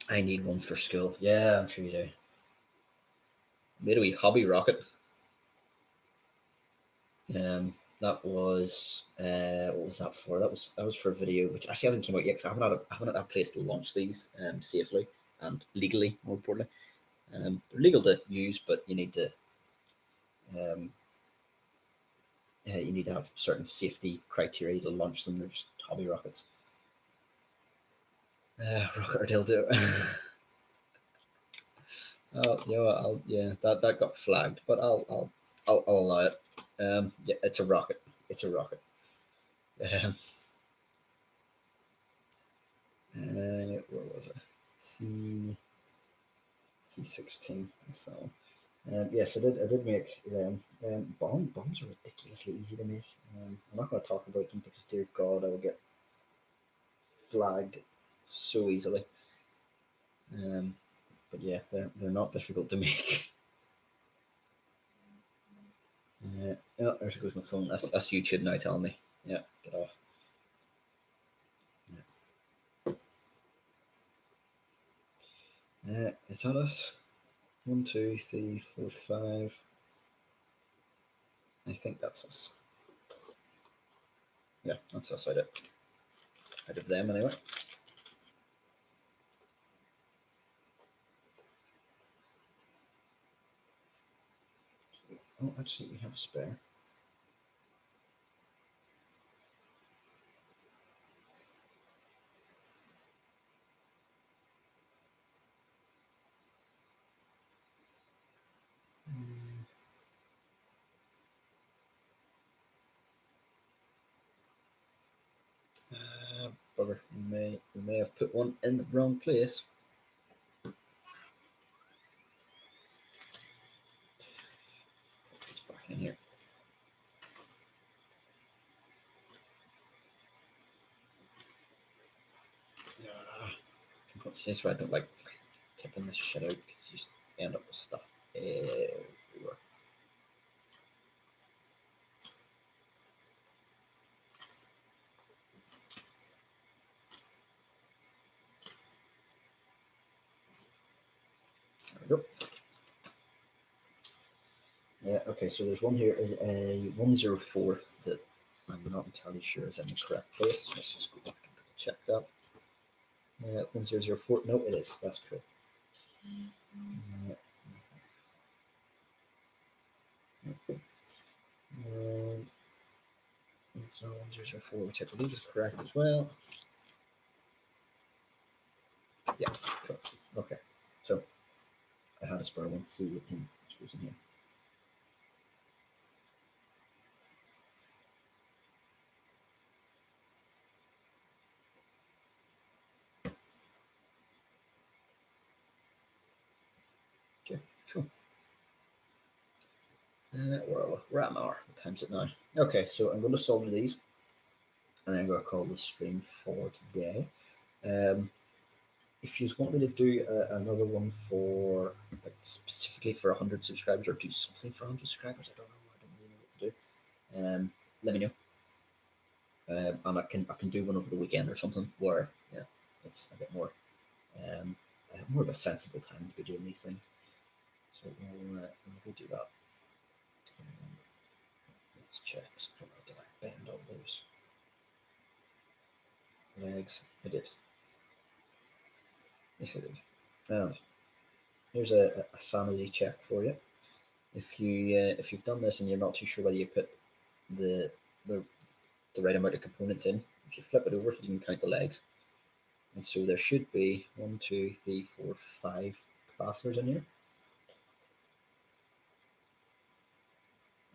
I need one for school. Yeah, I'm sure you do. Made a wee hobby rocket. That was what was that for? That was for a video which actually hasn't come out yet because I haven't had a place to launch these safely and legally, more importantly. They're legal to use, but um, you need to have certain safety criteria to launch them. They're just hobby rockets. Rocket or dildo. Oh, you know what, that got flagged, but I'll allow it. Yeah, it's a rocket. It's a rocket. Um, where was it? C16. So, yes, I did make them. Bombs are ridiculously easy to make. I'm not going to talk about them because, dear God, I will get flagged so easily. But yeah, they're not difficult to make. Oh, there goes my phone. That's YouTube now telling me. Yeah, get off. Is that us? 1, 2, 3, 4, 5. I think that's us. Yeah, that's us. I did them anyway. Oh, actually, we have a spare. Bugger. We may have put one in the wrong place. It's back in here. What's this? I don't like tipping this shit out because you just end up with stuff everywhere. There we go. Yeah, okay, so there's one here is a 104 that I'm not entirely sure is in the correct place. Let's just go back and check that. 1004. No, it is. That's cool. And so 1004, which I believe is correct as well. Yeah, cool. Okay, so I had a spare one. See what goes in here. Okay, cool. We're at an hour. What time's it now? Okay, so I'm going to solder these, and then I'm going to call the stream for today. If you want me to do another one for like specifically for 100 subscribers, or do something for 100 subscribers, I don't know. I don't really know what to do. Let me know, and I can do one over the weekend or something where it's a bit more of a sensible time to be doing these things. So we'll do that. Let's check. Did I bend all those legs? I did. Yes, I did. And here's a sanity check for you. If you've done this and you're not too sure whether you put the the, the right amount of components in, if you flip it over, you can count the legs. And so there should be 1, 2, 3, 4, 5 capacitors in here.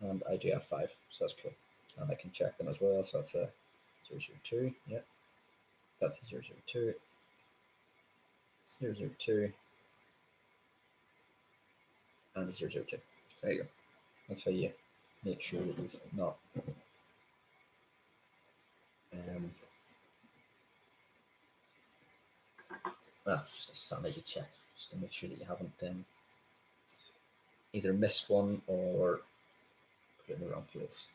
And I do have 5, so that's cool. And I can check them as well. So that's a 002. Yeah, that's a 002. 002. And a 002. There you go. That's how you make sure that you've not just a sanity check, just to make sure that you haven't either missed one or put it in the wrong place.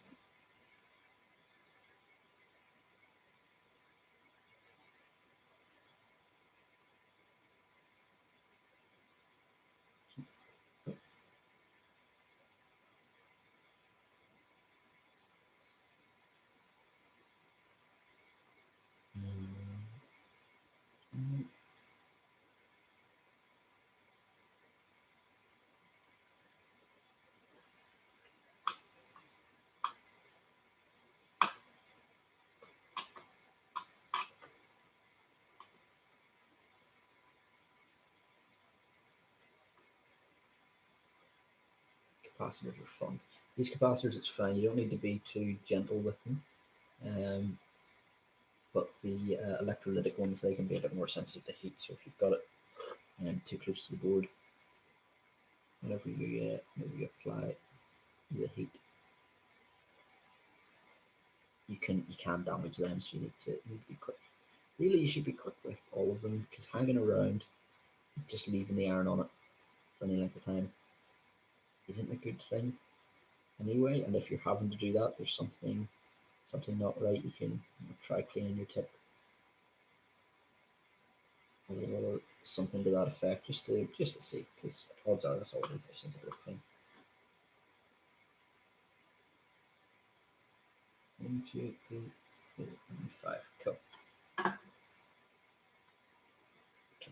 capacitors are fun. These capacitors, it's fine. You don't need to be too gentle with them. But the electrolytic ones, they can be a bit more sensitive to heat. So if you've got it too close to the board, whenever you apply the heat, you can damage them. So you need to be quick. Really, you should be quick with all of them, because hanging around, just leaving the iron on it for any length of time isn't a good thing anyway. And if you're having to do that, there's something not right. You can try cleaning your tip or something to that effect, just to see, because odds are that's all it is. It's a bit clean. 1, 2, 3, 4, 5. Cool. Turn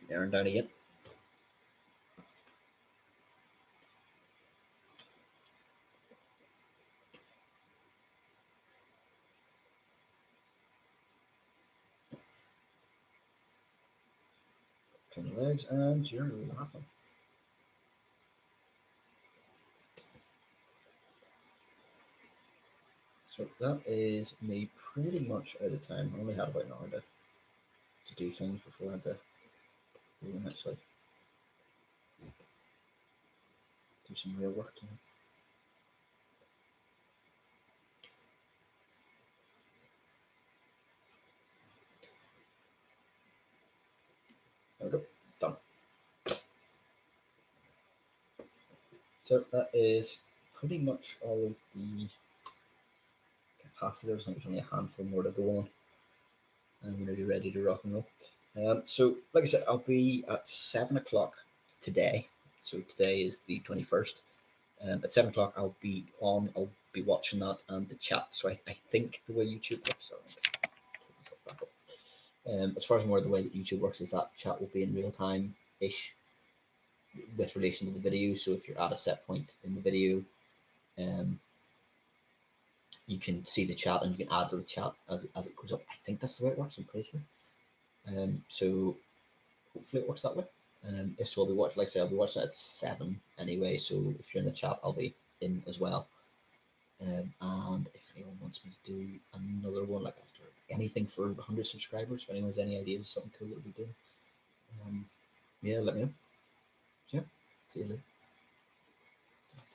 the iron down again. Turn the legs, and you're laughing. So that is me pretty much out of time. I only had about an hour to do things before I had to actually do some real work. There we go, done. So that is pretty much all of the capacitors. I think there's only a handful more to go on, and we're nearly ready to rock and roll. So, like I said, I'll be at 7 o'clock today. So today is the 21st. At 7 o'clock, I'll be watching that and the chat. So I think the way YouTube works, as far as I'm aware, the way that YouTube works is that chat will be in real time ish with relation to the video. So if you're at a set point in the video, you can see the chat and you can add to the chat as it goes up. I think that's the way it works. I'm pretty sure. So hopefully it works that way. If so, I'll be watching. Like I said, I'll be watching it at 7 anyway. So if you're in the chat, I'll be in as well. And if anyone wants me to do another one, like after anything for 100 subscribers, if anyone has any ideas, something cool that we'll be doing, yeah, let me know. Yeah, see you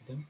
later.